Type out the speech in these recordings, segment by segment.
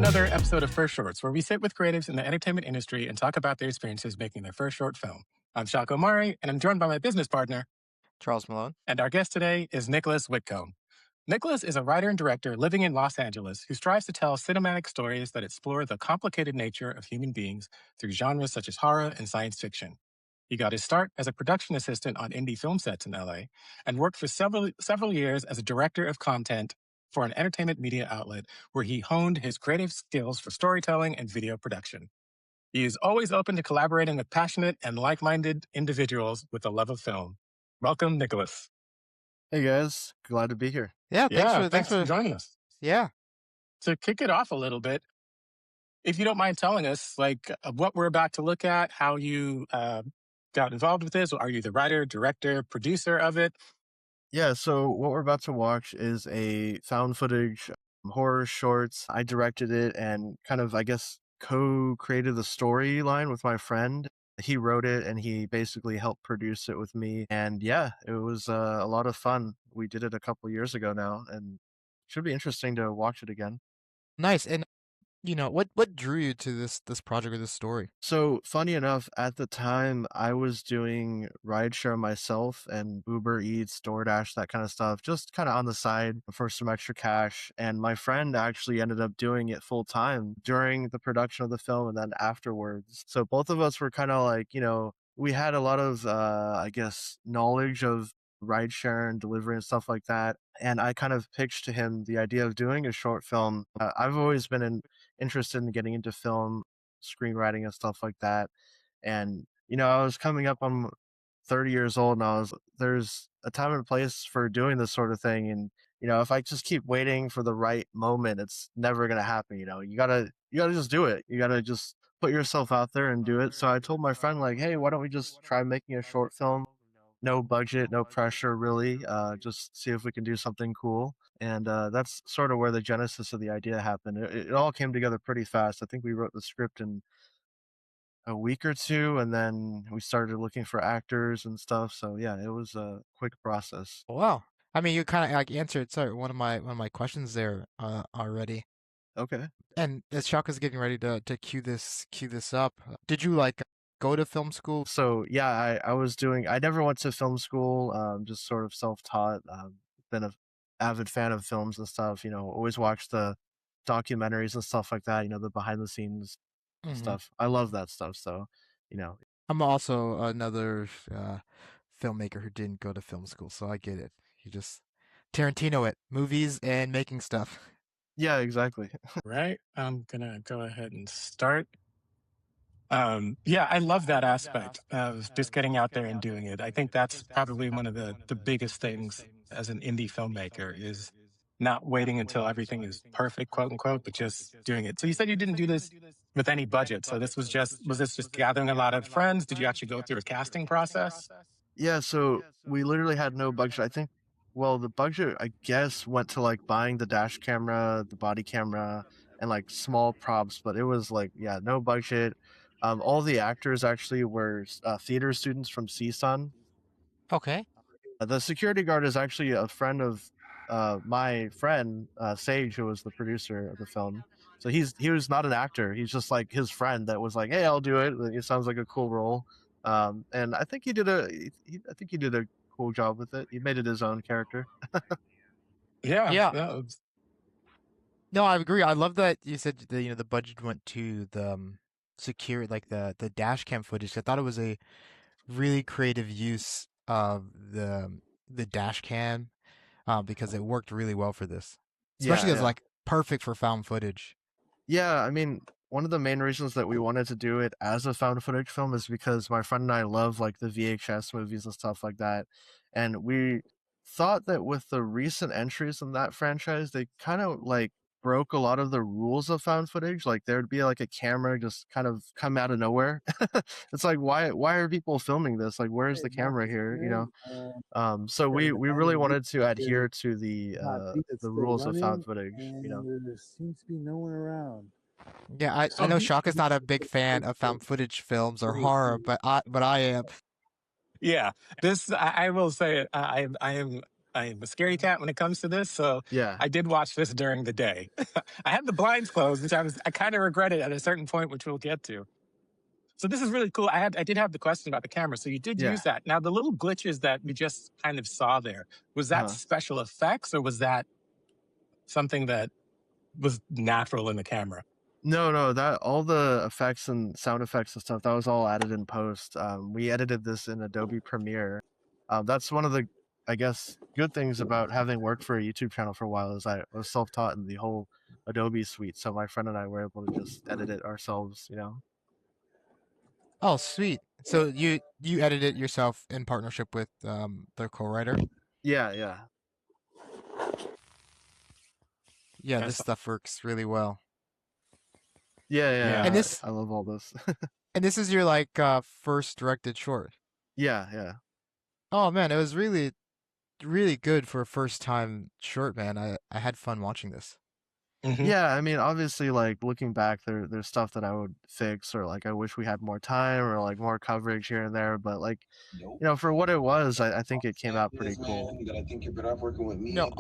another episode of First Shorts, where we sit with creatives in the entertainment industry and talk about their experiences making their first short film. I'm Shako Mari, and I'm joined by my business partner, Charles Malone. And our guest today is Nicholas Whitcomb. Nicholas is a writer and director living in Los Angeles who strives to tell cinematic stories that explore the complicated nature of human beings through genres such as horror and science fiction. He got his start as a production assistant on indie film sets in LA and worked for several years as a director of content for an entertainment media outlet where he honed his creative skills for storytelling and video production. He is always open to collaborating with passionate and like-minded individuals with a love of film. Welcome, Nicholas. Hey guys, glad to be here. Yeah, Thanks for joining us. Yeah. To kick it off a little bit, if you don't mind telling us, what we're about to look at, how you got involved with this. Are you the writer, director, producer of it? Yeah, so what we're about to watch is a found footage horror shorts. I directed it and kind of, I guess, co-created the storyline with my friend. He wrote it and he basically helped produce it with me. And yeah, it was a lot of fun. We did it a couple years ago now, and it should be interesting to watch it again. Nice. And what drew you to this project or this story? So funny enough, at the time I was doing rideshare myself and Uber Eats, DoorDash, that kind of stuff, just kind of on the side for some extra cash. And my friend actually ended up doing it full time during the production of the film and then afterwards. So both of us were kind of like, we had a lot of, I guess, knowledge of rideshare and delivery and stuff like that. And I kind of pitched to him the idea of doing a short film. I've always been interested in getting into film, screenwriting and stuff like that. And, I was coming up on 30 years old and there's a time and place for doing this sort of thing. And, if I just keep waiting for the right moment, it's never going to happen. You gotta just do it. You gotta just put yourself out there and do it. So I told my friend, like, hey, why don't we just try making a short film? No budget, no pressure, really. Just see if we can do something cool. And that's sort of where the genesis of the idea happened. It all came together pretty fast. I think we wrote the script in a week or two, and then we started looking for actors and stuff. So yeah, it was a quick process. Wow. I mean, you kind of like answered one of my questions there already. Okay. And as Shaka's getting ready to cue this up, did you go to film school? So yeah, I never went to film school, just sort of self-taught. Been a avid fan of films and stuff, always watch the documentaries and stuff like that, the behind the scenes stuff. I love that stuff. So, I'm also another filmmaker who didn't go to film school, so I get it. You just Tarantino it, movies and making stuff. Yeah, exactly. Right. I'm going to go ahead and start. I love that aspect of just getting out there and doing it. I think that's probably one of the biggest things as an indie filmmaker is not waiting until everything is perfect, quote unquote, but just doing it. So you said you didn't do this with any budget. So was this just gathering a lot of friends? Did you actually go through a casting process? Yeah, so we literally had no budget. I think, well, the budget, I guess, went to like buying the dash camera, the body camera, and like small props, but it was like, yeah, no budget. All the actors actually were theater students from CSUN. Okay. The security guard is actually a friend of my friend Sage, who was the producer of the film. So he was not an actor. He's just like his friend that was like, "Hey, I'll do it. It sounds like a cool role." And I think he did a cool job with it. He made it his own character. Yeah. No, I agree. I love that you said the budget went to the secure the dash cam footage. I thought it was a really creative use of the dash cam because it worked really well for this, especially as like perfect for found footage. Yeah, I mean, one of the main reasons that we wanted to do it as a found footage film is because my friend and I love like the VHS movies and stuff like that, and we thought that with the recent entries in that franchise, they kind of like broke a lot of the rules of found footage. Like there'd be like a camera just kind of come out of nowhere. It's like why are people filming this? Like where's the camera here? So we really wanted to adhere to the rules of found footage. There seems to be no one around. Yeah, I know Shaka's not a big fan of found footage films or horror, but I am. Yeah, this I will say I am I am a scaredy cat when it comes to this, so Yeah. I did watch this during the day. I had the blinds closed, which I kind of regretted at a certain point, which we'll get to. So this is really cool. I did have the question about the camera. So you did Yeah. use that. Now the little glitches that we just kind of saw there, was that special effects or was that something that was natural in the camera? No, that all the effects and sound effects and stuff, that was all added in post. We edited this in Adobe Premiere. That's one of the, I guess, good things about having worked for a YouTube channel for a while is I was self-taught in the whole Adobe suite. So my friend and I were able to just edit it ourselves, you know? Oh, sweet. So you edit it yourself in partnership with the co-writer? Yeah. Yeah, this stuff works really well. Yeah. And this, I love all this. and this is your like first directed short. Yeah. Oh man, it was really, really good for a first time short, man. I had fun watching this. Mm-hmm. Yeah, I mean, obviously, like looking back, there's stuff that I would fix, or like I wish we had more time, or like more coverage here and there. But like, you know, for what it was, I think it came out pretty cool. No,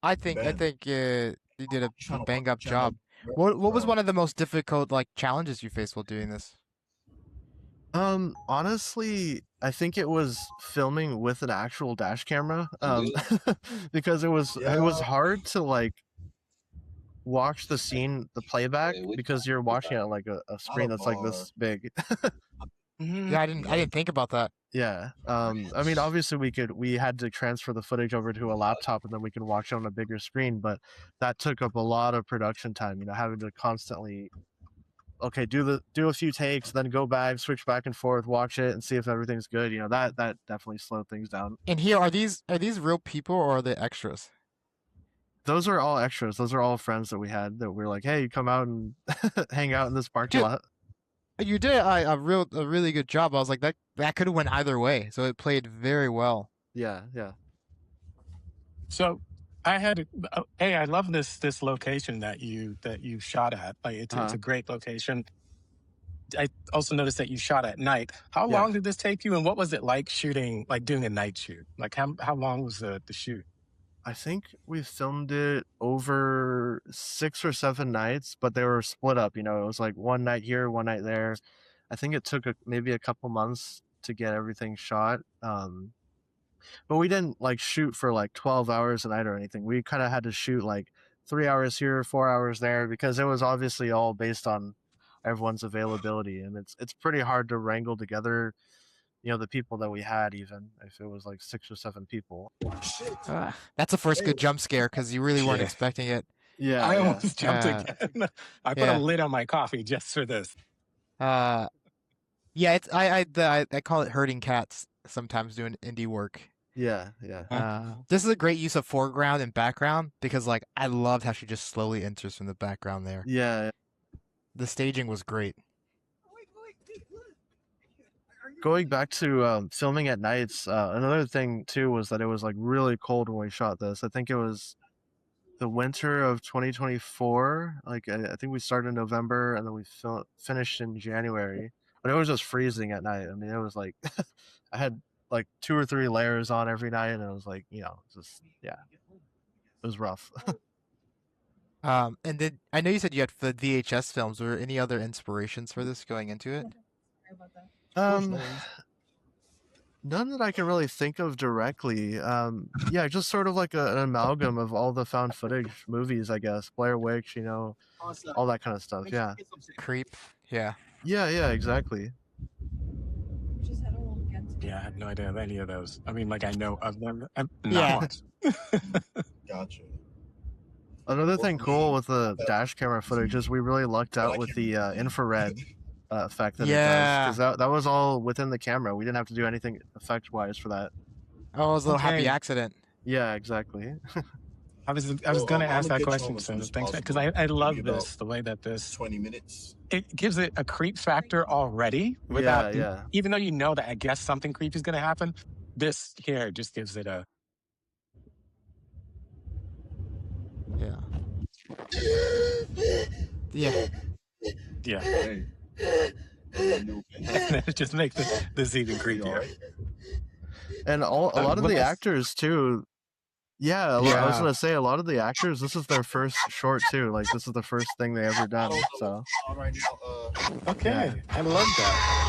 I think you did a bang up job. What was one of the most difficult like challenges you faced while doing this? Honestly, I think it was filming with an actual dash camera. Because it was hard to like watch the scene, the playback, because you're watching it on like a screen that's like this big. Yeah, I didn't think about that. Yeah. I mean, obviously we had to transfer the footage over to a laptop and then we can watch it on a bigger screen, but that took up a lot of production time, you know, having to constantly, okay, do a few takes, then go back, switch back and forth, watch it and see if everything's good. You know, that definitely slowed things down. And here, are these real people or are they extras? Those are all extras. Those are all friends that we had that we were like, hey, you come out and hang out in this parking lot. You did a really good job. I was like, that could have went either way. So it played very well. Yeah. So I love this location that you shot at. Like it's a great location. I also noticed that you shot at night. How long did this take you, and what was it like shooting, like doing a night shoot? Like how long was the shoot? I think we filmed it over 6 or 7 nights, but they were split up. You know, it was like one night here, one night there. I think it took maybe a couple months to get everything shot. But we didn't like shoot for like 12 hours a night or anything. We kind of had to shoot like 3 hours here, 4 hours there, because it was obviously all based on everyone's availability, and it's pretty hard to wrangle together, you know, the people that we had, even if it was like 6 or 7 people. That's a first good jump scare because you really weren't expecting it. Yeah, I almost jumped again. I put a lid on my coffee just for this. Yeah, it's I call it herding cats sometimes doing indie work. Yeah. This is a great use of foreground and background because like I loved how she just slowly enters from the background there. Yeah. The staging was great. Going back to filming at nights, another thing too was that it was like really cold when we shot this. I think it was the winter of 2024. Like I think we started in November and then we finished in January. But it was just freezing at night. I mean, it was like I had like 2 or 3 layers on every night, and it was like, you know, just it was rough. And then I know you said you had the VHS films. Were there any other inspirations for this going into it? None that I can really think of directly. Yeah, just sort of like an amalgam of all the found footage movies, I guess. Blair Witch, you know, all that kind of stuff. Yeah. Creep. Yeah. Yeah, exactly. Yeah, I had no idea of any of those. I mean, like I know of them. I'm not Yeah. watched. Gotcha. Another thing cool with the dash camera footage is we really lucked out with the infrared effect that it does, because that was all within the camera. We didn't have to do anything effect-wise for that. Oh, it was a little happy Okay. accident. Yeah, exactly. I was going to ask that question, so thanks, because I love this, the way that this 20 minutes. it gives it a creep factor already without Yeah. even though you know that I guess something creepy is going to happen. This here just gives it a Yeah. Yeah. yeah. Hey. It just makes this even creepier. And a lot of what the else? actors too, Yeah, I was Yeah. gonna say a lot of the actors, this is their first short too. Like this is the first thing they ever done. So All right now, Okay. I love that.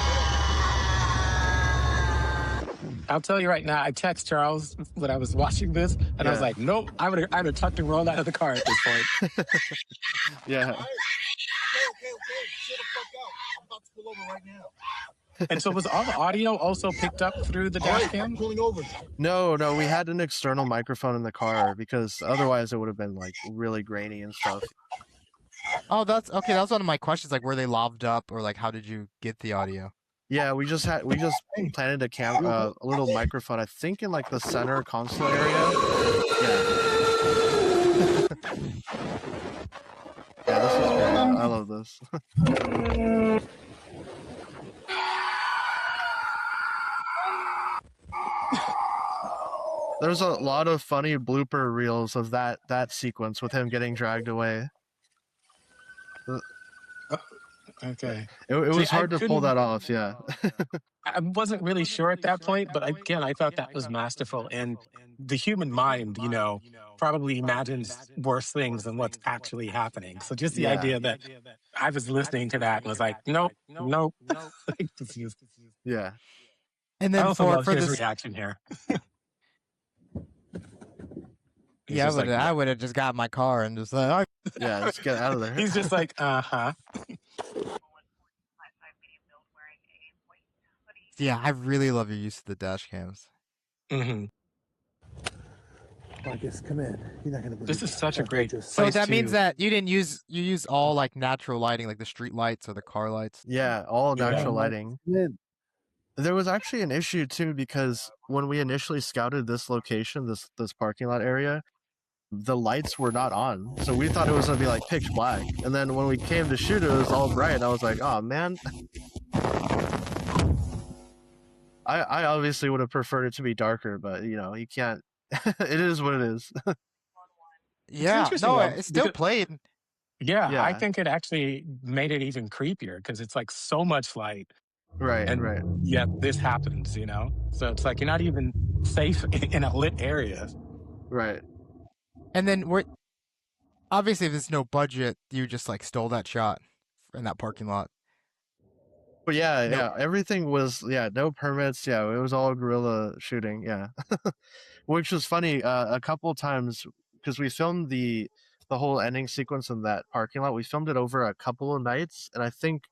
I'll tell you right now, I text Charles when I was watching this, and I was Yeah. like, nope, I'd have tucked and rolled out of the car at this point. Yeah. okay, chill the fuck out. I'm about to pull over right now. And so was all the audio also picked up through the dash cam? I'm pulling over. No, we had an external microphone in the car because otherwise it would have been like really grainy and stuff. Oh, that's okay. That was one of my questions. Like, were they lobbed up, or like, how did you get the audio? Yeah, we just planted a little microphone, I think in like the center console area. Yeah. Yeah, this is great. I love this. There's a lot of funny blooper reels of that sequence with him getting dragged away. Okay. It was hard to pull that off, yeah. I wasn't really sure at that point, but again, I thought that was masterful. And the human mind, probably imagines worse things than what's actually happening. So just the idea that I was listening to that and was like, nope. Like, Yeah. And I then also for love his this, reaction here. He's yeah, just like, I would have just got in my car and just like, Yeah, let's get out of there. he's just like, yeah, I really love your use of the dash cams. hmm Marcus, come in. You're not gonna believe This is it. such a great Just- So place that means to- that you use all like natural lighting, like the street lights or the car lights. Yeah, all Yeah. natural lighting. Come in. There was actually an issue too because when we initially scouted this location, this parking lot area, the lights were not on. So we thought it was gonna be like pitch black. And then when we came to shoot it, it was all bright. I was like, oh man. I obviously would have preferred it to be darker, but you can't. It is what it is. Yeah, interesting, no, though, it's still because- played. Yeah, I Yeah. think it actually made it even creepier because it's like so much light. Right, And right. yet this happens, So it's like you're not even safe in a lit area. Right. And then obviously if there's no budget, you just like stole that shot in that parking lot. But yeah, No. yeah, everything was no permits. Yeah, it was all guerrilla shooting. Yeah, which was funny. A couple of times because we filmed the whole ending sequence in that parking lot. We filmed it over a couple of nights, and I think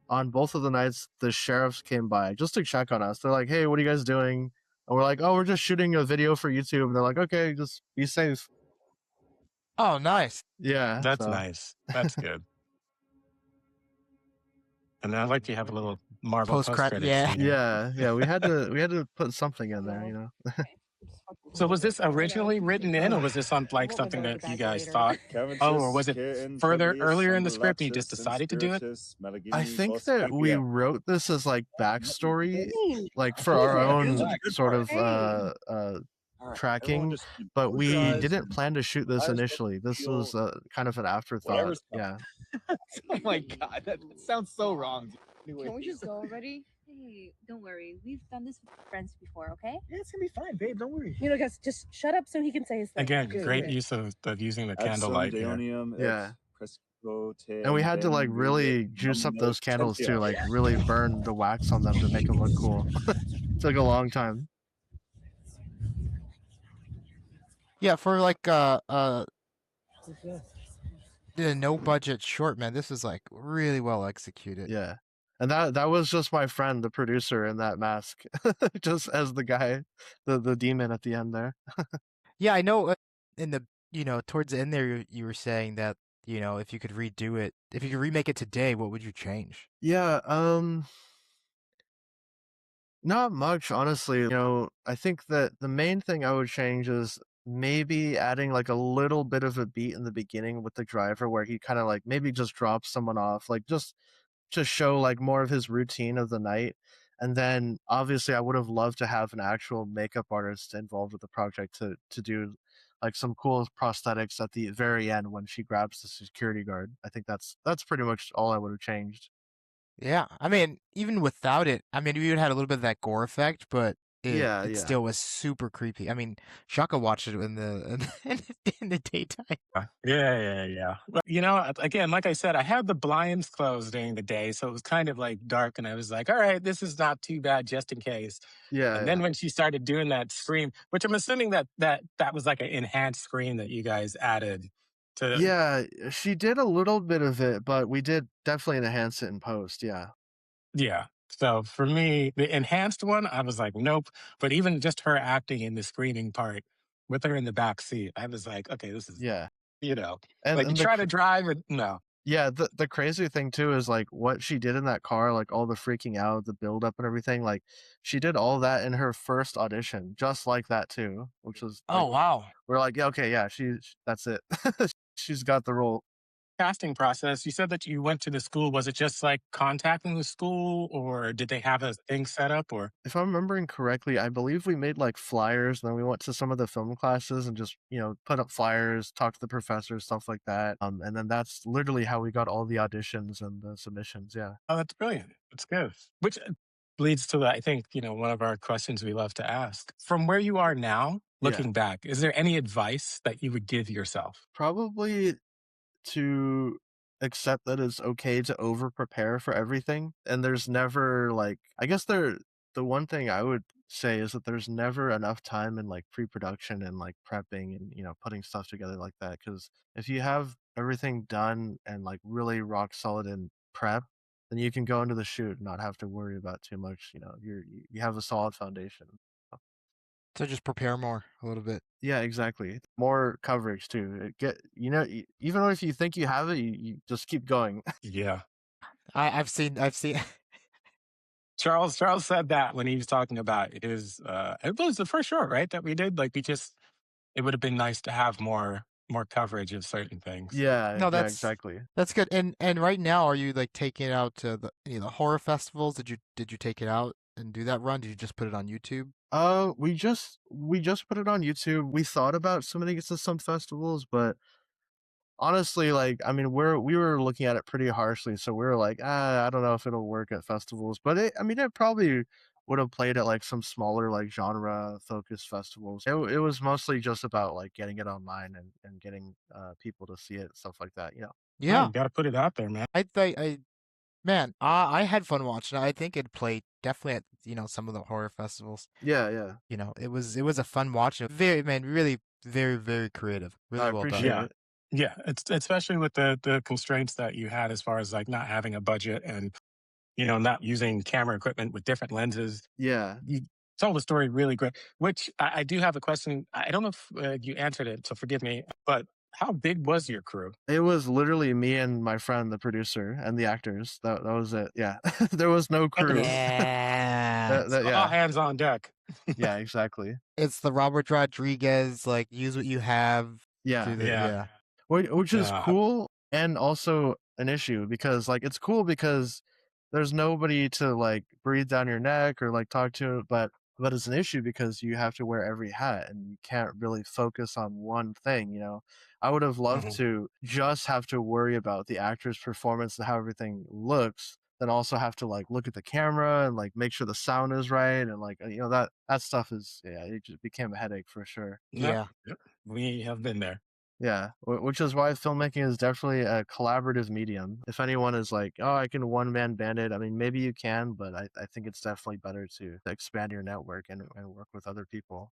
on both of the nights the sheriffs came by just to check on us. They're like, "Hey, what are you guys doing?" And we're like, "Oh, we're just shooting a video for YouTube." And they're like, "Okay, just be safe." Oh, nice. Yeah, That's so- nice. That's good. And I like to have a little Marvel Post-credit, post-credit yeah. scene. yeah. We had to put something in there, So was this originally written in, or was this on like something that you guys thought? Oh, or was it earlier in the script and you just decided to do it? I think that we wrote this as like backstory, like for our own sort of tracking, but we didn't plan to shoot this initially. This was kind of an afterthought. Yeah. Oh my god, that sounds so wrong. Can we just go already? Hey, don't worry. We've done this with friends before, okay? Yeah, it's gonna be fine, babe. Don't worry. Guys, just shut up so he can say his thing. Again, Okay, great okay. use of using the candlelight here. Yeah. And we had to like really juice up those candles too, like really burn the wax on them to make them look cool. Took a long time. Yeah, for like the no budget short, man, this is like really well executed. Yeah. And that was just my friend, the producer, in that mask, just as the guy, the demon at the end there. Yeah, I know. In the towards the end there, you were saying that if you could redo it, if you could remake it today, what would you change? Yeah, not much, honestly. I think that the main thing I would change is maybe adding like a little bit of a beat in the beginning with the driver where he kind of like maybe just drops someone off, like just to show like more of his routine of the night. And then obviously I would have loved to have an actual makeup artist involved with the project to do like some cool prosthetics at the very end when she grabs the security guard. I think that's pretty much all I would have changed. Yeah, I mean, even without it, I mean, we would have had a little bit of that gore effect, but Yeah, it yeah. still was super creepy. I mean, Shaka watched it in the in the daytime. Yeah. Well, you know, again, like I said, I had the blinds closed during the day, so it was kind of like dark, and I was like, all right, this is not too bad just in case. Yeah, And yeah. then when she started doing that scream, which I'm assuming that was like an enhanced scream that you guys added to. Yeah, she did a little bit of it, but we did definitely enhance it in post, yeah. Yeah. So for me, the enhanced one, I was like, nope. But even just her acting in the screaming part with her in the back seat, I was like, okay, this is, Yeah. you know, And like you and the try to drive or no. Yeah, the crazy thing too is like what she did in that car, like all the freaking out, the build up and everything, like she did all that in her first audition, just like that too, which was Oh like wow. we're like, yeah, okay, yeah, that's it. She's got the role. Casting process, you said that you went to the school. Was it just like contacting the school or did they have a thing set up or? If I'm remembering correctly, I believe we made like flyers, and then we went to some of the film classes and just, put up flyers, talk to the professors, stuff like that. And then that's literally how we got all the auditions and the submissions, yeah. Oh, that's brilliant. That's good. Which leads to, I think, one of our questions we love to ask. From where you are now, Yeah. looking back, is there any advice that you would give yourself? Probably to accept that it's okay to over prepare for everything. And there's never like I guess the one thing I would say is that there's never enough time in like pre-production and like prepping and putting stuff together like that, because if you have everything done and like really rock solid in prep, then you can go into the shoot and not have to worry about too much. You have a solid foundation. So just prepare more a little bit. Yeah, exactly. More coverage too. Even if you think you have it, you just keep going. Yeah. I've seen Charles said that when he was talking about his it was the first short, right? That we did. Like it would have been nice to have more coverage of certain things. Yeah, no, yeah, that's exactly. that's good. And right now, are you like taking it out to the horror festivals? Did you take it out and do that run? Did you just put it on YouTube? We just put it on YouTube. We thought about submitting it to some festivals, but honestly, like, I mean, we were looking at it pretty harshly, so we were like, I don't know if it'll work at festivals, but it probably would have played at like some smaller like genre focused festivals. It was mostly just about like getting it online and getting people to see it and stuff like that. Oh, Yeah, you got to put it out there, man. man, I had fun watching it. I think it played definitely at some of the horror festivals. Yeah, yeah. It was a fun watch. Very man, really very very creative. I Really well done. appreciate Yeah. it. Yeah, it's especially with the constraints that you had as far as like not having a budget and not using camera equipment with different lenses. Yeah. You told the story really great. Which I do have a question. I don't know if you answered it, so forgive me. But how big was your crew? It was literally me and my friend, the producer, and the actors. That was it. Yeah. There was no crew. Yeah. All Yeah. hands on deck. Yeah, exactly. It's the Robert Rodriguez, like, use what you have Yeah. to the, Yeah. yeah. Which is Yeah. cool and also an issue, because like it's cool because there's nobody to like breathe down your neck or like talk to, but it's an issue because you have to wear every hat and you can't really focus on one thing. I would have loved Mhm. to just have to worry about the actor's performance and how everything looks, then also have to like look at the camera and like make sure the sound is right, and like that stuff is, yeah, it just became a headache for sure. Yep. Yeah. Yep. We have been there. Yeah, which is why filmmaking is definitely a collaborative medium. If anyone is like, oh, I can one man band it, I mean, maybe you can, but I think it's definitely better to expand your network and work with other people.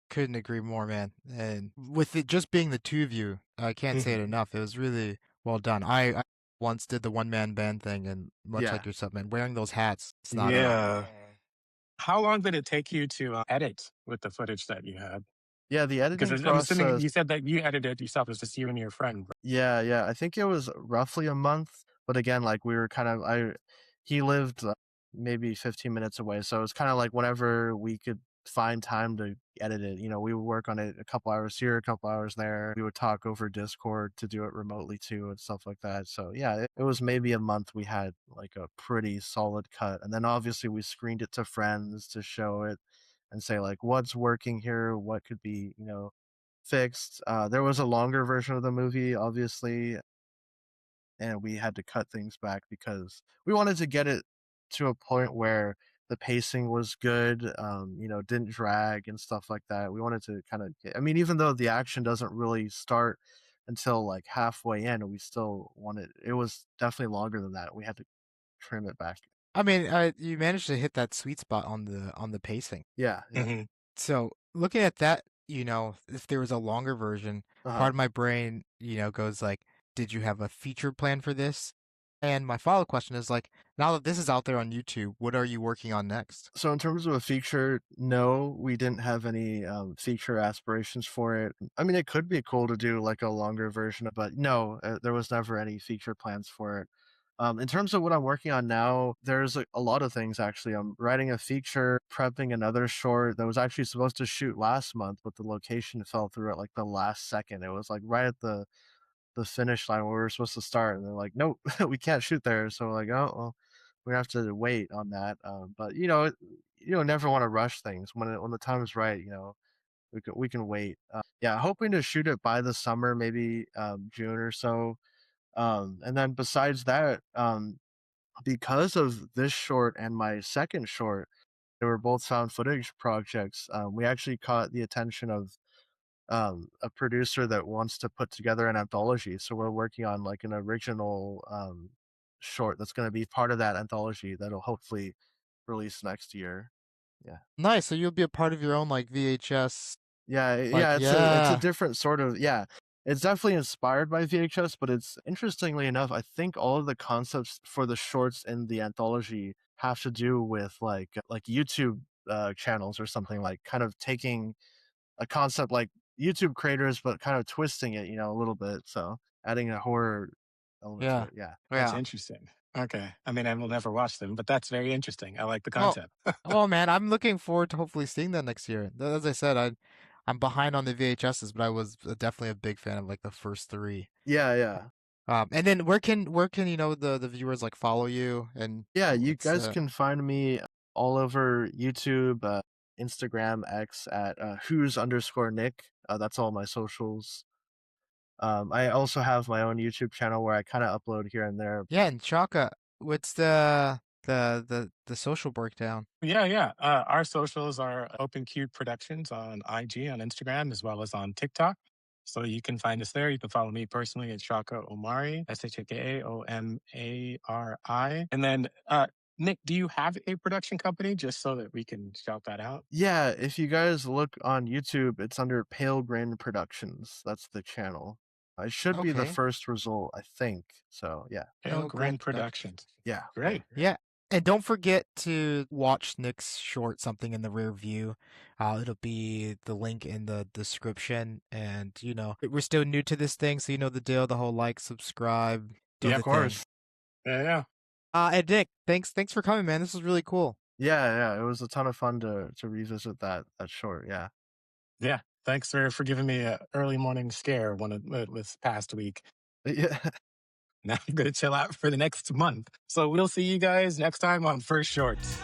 Couldn't agree more, man. And with it just being the two of you, I can't say it Mhm. enough. It was really well done. I once did the one man band thing, and much Yeah. like yourself, man, wearing those hats, it's not Yeah. How long did it take you to edit with the footage that you had? Yeah, the Because editing I'm assuming process. you said that you edited yourself. It was just you and your friend. Yeah. I think it was roughly a month, but again, like we were kind of he lived maybe 15 minutes away, so it was kind of like whenever we could find time to edit it, we would work on it a couple hours here, a couple hours there. We would talk over Discord to do it remotely too and stuff like that. So yeah, it was maybe a month we had like a pretty solid cut, and then obviously we screened it to friends to show it and say like what's working here, what could be fixed. There was a longer version of the movie, obviously, and we had to cut things back because we wanted to get it to a point where the pacing was good, didn't drag and stuff like that. We wanted to kind of, I mean, even though the action doesn't really start until like halfway in, we still wanted, it was definitely longer than that. We had to trim it back. I mean, you managed to hit that sweet spot on the pacing. Yeah. So looking at that, if there was a longer version, part of my brain, goes like, did you have a feature plan for this? And my follow-up question is like, now that this is out there on YouTube, what are you working on next? So in terms of a feature, no, we didn't have any feature aspirations for it. I mean, it could be cool to do like a longer version, but no, there was never any feature plans for it. In terms of what I'm working on now, there's a lot of things actually. I'm writing a feature, prepping another short that was actually supposed to shoot last month, but the location fell through at like the last second. It was like right at the finish line where we were supposed to start, and they're like, nope, we can't shoot there. So we're like, oh well, we have to wait on that. But never want to rush things. When the time is right, we can wait. Yeah, hoping to shoot it by the summer, maybe June or so. And then besides that, because of this short and my second short, they were both found footage projects. We actually caught the attention of a producer that wants to put together an anthology. So we're working on like an original short that's going to be part of that anthology that'll hopefully release next year. Yeah. Nice. So you'll be a part of your own like VHS. Yeah, Like, it's a different sort of, yeah. It's definitely inspired by VHS, but it's interestingly enough, I think all of the concepts for the shorts in the anthology have to do with like YouTube channels or something, like kind of taking a concept like YouTube creators, but kind of twisting it, a little bit. So adding a horror element to it. Yeah. That's interesting. Okay. I mean, I will never watch them, but that's very interesting. I like the concept. Oh man, I'm looking forward to hopefully seeing that next year. As I said, I'm behind on the VHSs, but I was definitely a big fan of like the first three. Yeah. And then where can the viewers like follow you? And yeah, you guys can find me all over YouTube, Instagram, X at who's_Nick. That's all my socials. I also have my own YouTube channel where I kind of upload here and there. Yeah, and Chaka, what's the social breakdown? Yeah. Our socials are OpenQ Productions on IG, on Instagram, as well as on TikTok. So you can find us there. You can follow me personally at Shaka Omari, SHAKAOMARI. And then, Nick, do you have a production company, just so that we can shout that out? Yeah, if you guys look on YouTube, it's under Pale Grain Productions. That's the channel. It should be the first result, I think. So yeah. Pale Grain Productions. Yeah. Great. Yeah. And don't forget to watch Nick's short, Something in the Rearview. It'll be the link in the description. And, we're still new to this thing, so you know the deal, the whole like, subscribe. Yeah, of course. Yeah. And Nick, thanks for coming, man. This was really cool. Yeah. It was a ton of fun to revisit that short. Yeah. Yeah. Thanks for giving me an early morning scare this past week. Yeah. Now I'm going to chill out for the next month. So we'll see you guys next time on First Shorts.